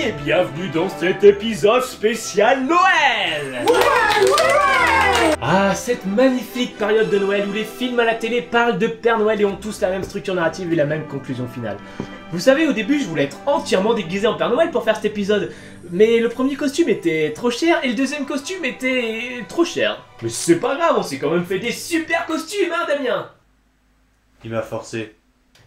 et bienvenue dans cet épisode spécial Noël. Ah, cette magnifique période de Noël où les films à la télé parlent de Père Noël et ont tous la même structure narrative et la même conclusion finale. Vous savez, au début, je voulais être entièrement déguisé en Père Noël pour faire cet épisode. Mais le premier costume était trop cher et le deuxième costume était trop cher. Mais c'est pas grave, on s'est quand même fait des super costumes, hein, Damien? Il m'a forcé.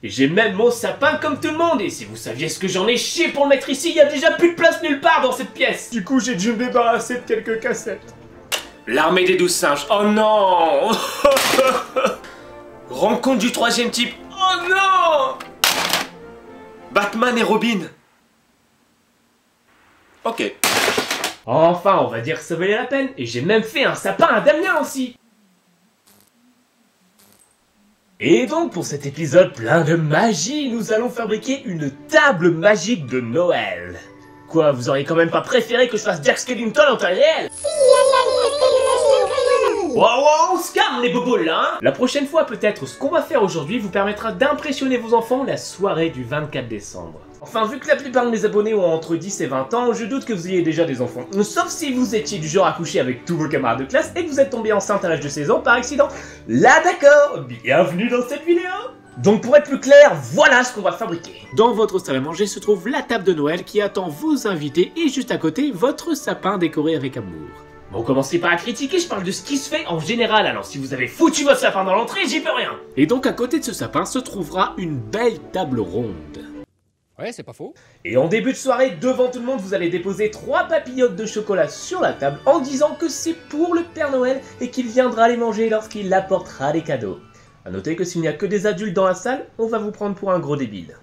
Et j'ai même mon sapin comme tout le monde, et si vous saviez ce que j'en ai chié pour le mettre ici, il y a déjà plus de place nulle part dans cette pièce. Du coup, j'ai dû me débarrasser de quelques cassettes. L'armée des 12 singes, oh non. Rencontre du troisième type, oh non. Batman et Robin. Ok. Enfin, on va dire que ça valait la peine, et j'ai même fait un sapin à Damien aussi. Et donc pour cet épisode plein de magie, nous allons fabriquer une table magique de Noël. Quoi, vous auriez quand même pas préféré que je fasse Jack Skellington en taille réelle? Wow, on se calme les bobos là, hein. La prochaine fois peut-être ce qu'on va faire aujourd'hui vous permettra d'impressionner vos enfants la soirée du 24 décembre. Enfin, vu que la plupart de mes abonnés ont entre 10 et 20 ans, je doute que vous ayez déjà des enfants. Sauf si vous étiez du genre à coucher avec tous vos camarades de classe et que vous êtes tombé enceinte à l'âge de 16 ans par accident. Là d'accord, bienvenue dans cette vidéo. Donc pour être plus clair, voilà ce qu'on va fabriquer. Dans votre salle à manger se trouve la table de Noël qui attend vos invités et juste à côté, votre sapin décoré avec amour. Bon, commencez pas à critiquer, je parle de ce qui se fait en général, alors si vous avez foutu votre sapin dans l'entrée, j'y peux rien. Et donc à côté de ce sapin se trouvera une belle table ronde. Ouais, c'est pas faux. Et en début de soirée, devant tout le monde, vous allez déposer 3 papillotes de chocolat sur la table en disant que c'est pour le Père Noël et qu'il viendra les manger lorsqu'il apportera les cadeaux. A noter que s'il n'y a que des adultes dans la salle, on va vous prendre pour un gros débile.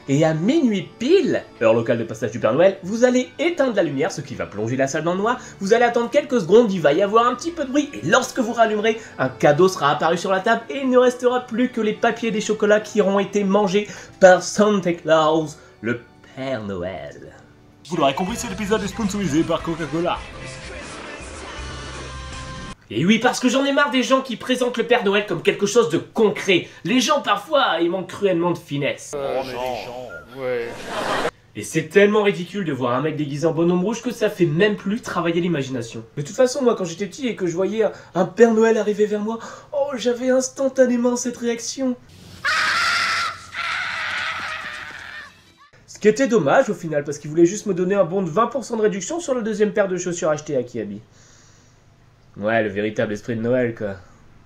Et à minuit pile, heure locale de passage du Père Noël, vous allez éteindre la lumière, ce qui va plonger la salle dans le noir. Vous allez attendre quelques secondes, il va y avoir un petit peu de bruit, et lorsque vous rallumerez, un cadeau sera apparu sur la table, et il ne restera plus que les papiers des chocolats qui auront été mangés par Santa Claus, le Père Noël. Vous l'aurez compris, cet épisode est sponsorisé par Coca-Cola. Et oui, parce que j'en ai marre des gens qui présentent le Père Noël comme quelque chose de concret. Les gens, parfois, ils manquent cruellement de finesse. Ouais. Et c'est tellement ridicule de voir un mec déguisé en bonhomme rouge que ça fait même plus travailler l'imagination. De toute façon, moi, quand j'étais petit et que je voyais un Père Noël arriver vers moi, oh, j'avais instantanément cette réaction. Ce qui était dommage au final, parce qu'il voulait juste me donner un bon de 20% de réduction sur la deuxième paire de chaussures achetées à Kiabi. Ouais, le véritable esprit de Noël, quoi.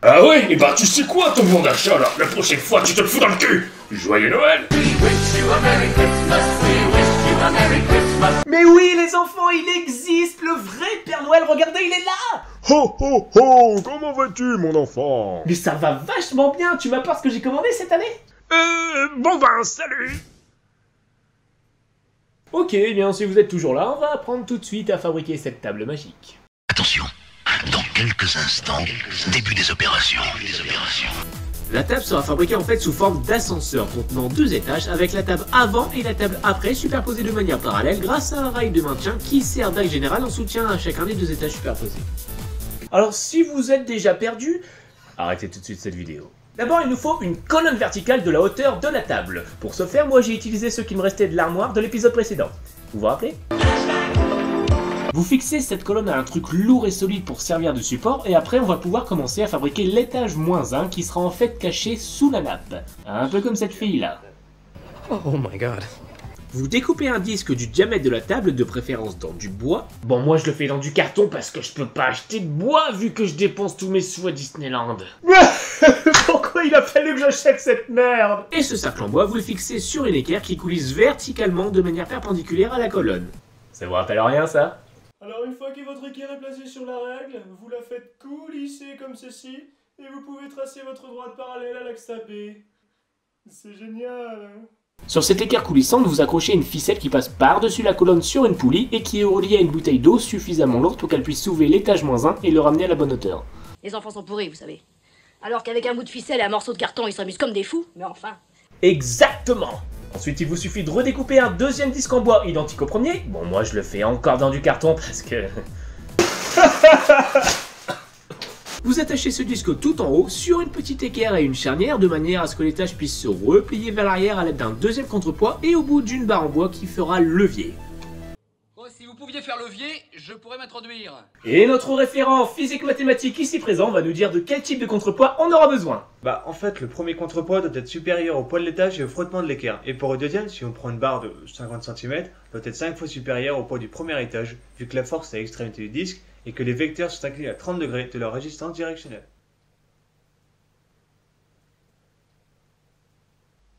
Ah ouais, et bah tu sais quoi ton bon d'achat là? La prochaine fois tu te le fous dans le cul! Joyeux Noël! Mais oui les enfants, il existe, le vrai Père Noël, regardez, il est là! Ho ho ho! Comment vas-tu mon enfant? Mais ça va vachement bien, tu m'apportes ce que j'ai commandé cette année? Bon ben salut! Ok, eh bien si vous êtes toujours là, on va apprendre tout de suite à fabriquer cette table magique. Attention, dans quelques instants, début des opérations. La table sera fabriquée en fait sous forme d'ascenseur contenant 2 étages avec la table avant et la table après superposées de manière parallèle grâce à un rail de maintien qui sert d'axe général en soutien à chacun des 2 étages superposés. Alors si vous êtes déjà perdu, arrêtez tout de suite cette vidéo. D'abord il nous faut une colonne verticale de la hauteur de la table. Pour ce faire, moi j'ai utilisé ce qui me restait de l'armoire de l'épisode précédent. Vous vous rappelez ? Vous fixez cette colonne à un truc lourd et solide pour servir de support et après on va pouvoir commencer à fabriquer l'étage -1 qui sera en fait caché sous la nappe. Un peu comme cette fille là. Oh my god. Vous découpez un disque du diamètre de la table, de préférence dans du bois. Bon moi je le fais dans du carton parce que je peux pas acheter de bois vu que je dépense tous mes sous à Disneyland. Pourquoi il a fallu que j'achète cette merde? Et ce cercle en bois vous le fixez sur une équerre qui coulisse verticalement de manière perpendiculaire à la colonne. Ça vous rappelle rien ça? Alors une fois que votre équerre est placée sur la règle, vous la faites coulisser comme ceci, et vous pouvez tracer votre droite parallèle à l'axe AB. C'est génial, hein? Sur cette équerre coulissante, vous accrochez une ficelle qui passe par-dessus la colonne sur une poulie et qui est reliée à une bouteille d'eau suffisamment lourde pour qu'elle puisse soulever l'étage -1 et le ramener à la bonne hauteur. Les enfants sont pourris, vous savez. Alors qu'avec un bout de ficelle et un morceau de carton, ils s'amusent comme des fous, mais enfin... Exactement! Ensuite, il vous suffit de redécouper un deuxième disque en bois identique au premier. Bon, moi, je le fais encore dans du carton parce que... Vous attachez ce disque tout en haut sur une petite équerre et une charnière de manière à ce que l'étage puisse se replier vers l'arrière à l'aide d'un deuxième contrepoids et au bout d'une barre en bois qui fera levier. pouviez faire levier, je pourrais m'introduire. Et notre référent physique-mathématique ici présent va nous dire de quel type de contrepoids on aura besoin. Bah en fait le premier contrepoids doit être supérieur au poids de l'étage et au frottement de l'équerre. Et pour le deuxième, si on prend une barre de 50 cm, doit être 5 fois supérieur au poids du premier étage, vu que la force est à l'extrémité du disque et que les vecteurs sont inclinés à 30 degrés de leur résistance directionnelle.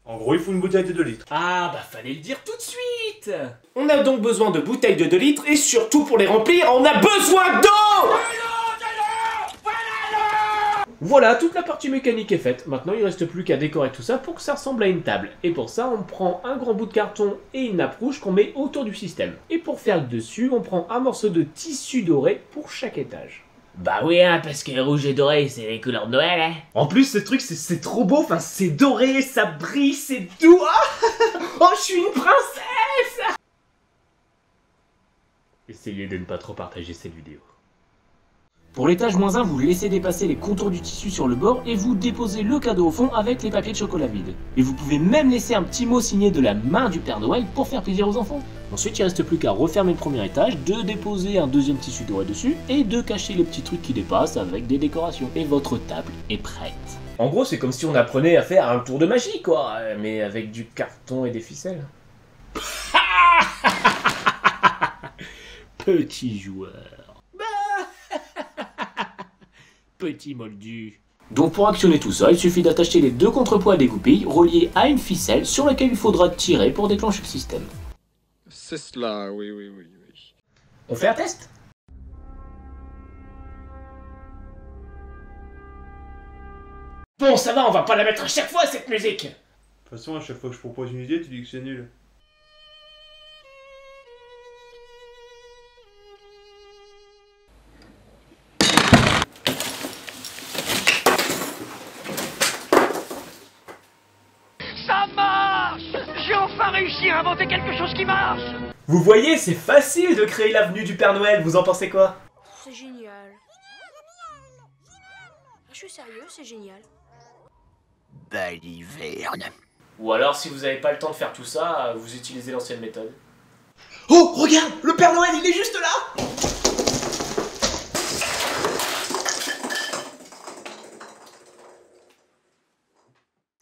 En gros, il faut une bouteille de 2 litres. Ah bah fallait le dire tout de suite. On a donc besoin de bouteilles de 2 litres et surtout pour les remplir, on a besoin d'eau. Voilà, toute la partie mécanique est faite. Maintenant, il reste plus qu'à décorer tout ça pour que ça ressemble à une table. Et pour ça, on prend un grand bout de carton et une nappe rouge qu'on met autour du système. Et pour faire le dessus, on prend un morceau de tissu doré pour chaque étage. Bah oui, hein, parce que rouge et doré, c'est les couleurs de Noël, hein. En plus, ce truc, c'est trop beau. Enfin, c'est doré, ça brille, c'est doux. Oh, je suis une princesse. Essayez de ne pas trop partager cette vidéo. Pour l'étage -1, vous laissez dépasser les contours du tissu sur le bord et vous déposez le cadeau au fond avec les papiers de chocolat vides. Et vous pouvez même laisser un petit mot signé de la main du Père Noël pour faire plaisir aux enfants. Ensuite, il ne reste plus qu'à refermer le premier étage, de déposer un deuxième tissu doré dessus et de cacher les petits trucs qui dépassent avec des décorations. Et votre table est prête. En gros, c'est comme si on apprenait à faire un tour de magie, quoi, mais avec du carton et des ficelles. Petit joueur. Petit moldu. Donc pour actionner tout ça, il suffit d'attacher les deux contrepoids à des goupilles reliés à une ficelle sur laquelle il faudra tirer pour déclencher le système. C'est cela, oui. On fait un test? Bon, ça va, on va pas la mettre à chaque fois cette musique. De toute façon, à chaque fois que je propose une idée, tu dis que c'est nul. Ça marche! J'ai enfin réussi à inventer quelque chose qui marche! Vous voyez, c'est facile de créer l'avenue du Père Noël, vous en pensez quoi? C'est génial. Je suis sérieux, c'est génial. Baliverne. Ou alors, si vous n'avez pas le temps de faire tout ça, vous utilisez l'ancienne méthode. Oh, regarde, le Père Noël, il est juste là!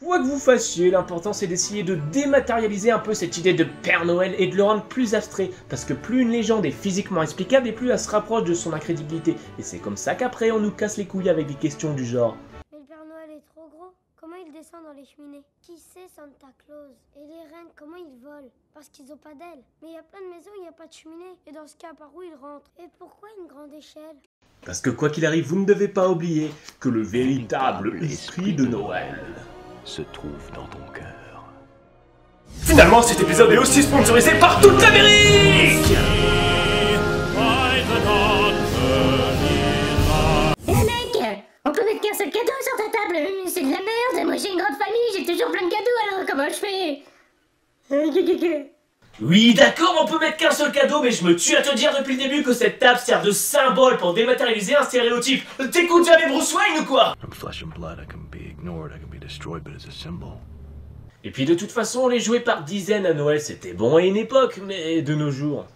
Quoi que vous fassiez, l'important c'est d'essayer de dématérialiser un peu cette idée de Père Noël et de le rendre plus abstrait, parce que plus une légende est physiquement explicable et plus elle se rapproche de son incrédibilité. Et c'est comme ça qu'après on nous casse les couilles avec des questions du genre: mais le Père Noël est trop gros, comment il descend dans les cheminées? Qui c'est Santa Claus? Et les reines, comment ils volent? Parce qu'ils ont pas d'ailes. Mais il y a plein de maisons où il n'y a pas de cheminée. Et dans ce cas, par où ils rentrent? Et pourquoi une grande échelle? Parce que quoi qu'il arrive, vous ne devez pas oublier que le véritable esprit de Noël se trouve dans ton cœur. Finalement, cet épisode est aussi sponsorisé par toute l'Amérique. Eh mec, on peut mettre qu'un seul cadeau sur ta table? C'est de la merde, moi j'ai une grande famille, j'ai toujours plein de cadeaux, alors comment je fais? Oui, d'accord, on peut mettre qu'un seul cadeau, mais je me tue à te dire depuis le début que cette table sert de symbole pour dématérialiser un stéréotype. T'écoutes jamais Bruce Wayne ou quoi? Et puis de toute façon, les jouer par dizaines à Noël, c'était bon à une époque, mais de nos jours...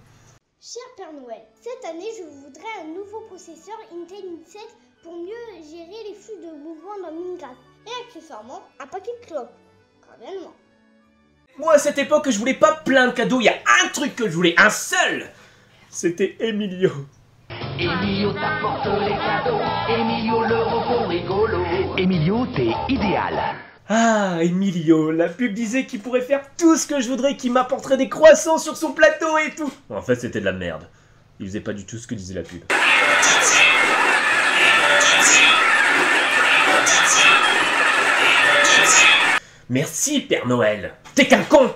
Cher Père Noël, cette année je voudrais un nouveau processeur Intel i7 pour mieux gérer les flux de mouvement dans Minecraft. Et accessoirement, un paquet de clopes. Carrément. Moi, à cette époque, je voulais pas plein de cadeaux, il y a un truc que je voulais, un seul. C'était Emilio. Emilio t'apporte les cadeaux, Emilio le robot rigolo. Emilio, t'es idéal. Ah, Emilio, la pub disait qu'il pourrait faire tout ce que je voudrais, qu'il m'apporterait des croissants sur son plateau et tout. En fait, c'était de la merde. Il faisait pas du tout ce que disait la pub. Merci, Père Noël. T'es qu'un con.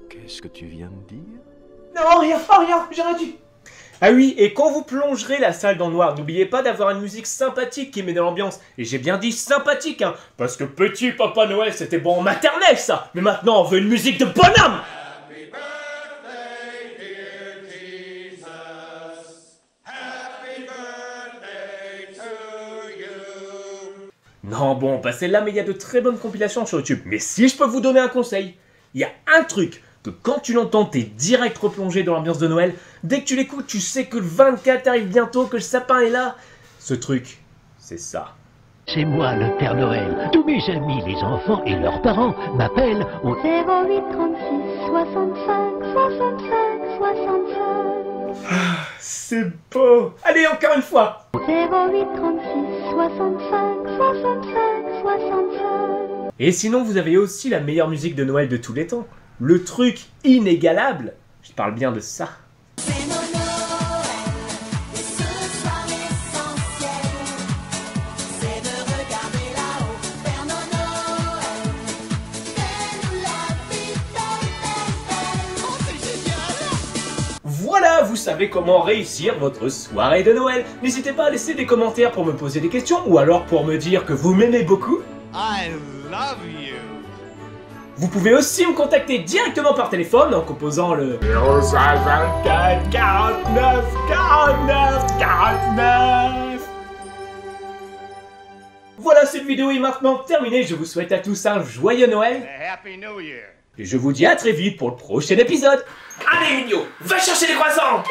Qu'est-ce que tu viens de dire? Non, rien, j'ai rien dit. Ah oui, et quand vous plongerez la salle dans le noir, n'oubliez pas d'avoir une musique sympathique qui met dans l'ambiance. Et j'ai bien dit sympathique, hein, parce que petit Papa Noël, c'était bon en maternelle, ça. Mais maintenant, on veut une musique de bonhomme. Happy birthday, dear Jesus. Happy birthday to you. Non, bon, bah celle-là, mais il y a de très bonnes compilations sur YouTube. Mais si je peux vous donner un conseil, il y a un truc que quand tu l'entends, t'es direct replongé dans l'ambiance de Noël. Dès que tu l'écoutes, tu sais que le 24 arrive bientôt, que le sapin est là. Ce truc, c'est ça. C'est moi le Père Noël. Tous mes amis, les enfants et leurs parents m'appellent au 08 36 65 65 65. Ah, c'est beau. Allez, encore une fois. 08 36 65 65 65. Et sinon, vous avez aussi la meilleure musique de Noël de tous les temps. Le truc inégalable. Je parle bien de ça. Voilà, vous savez comment réussir votre soirée de Noël. N'hésitez pas à laisser des commentaires pour me poser des questions ou alors pour me dire que vous m'aimez beaucoup. I love you. Vous pouvez aussi me contacter directement par téléphone en composant le 0524 49 49 49. Voilà, cette vidéo est maintenant terminée. Je vous souhaite à tous un joyeux Noël. Happy New Year. Et je vous dis à très vite pour le prochain épisode. Allez Mignon, va chercher les croissants.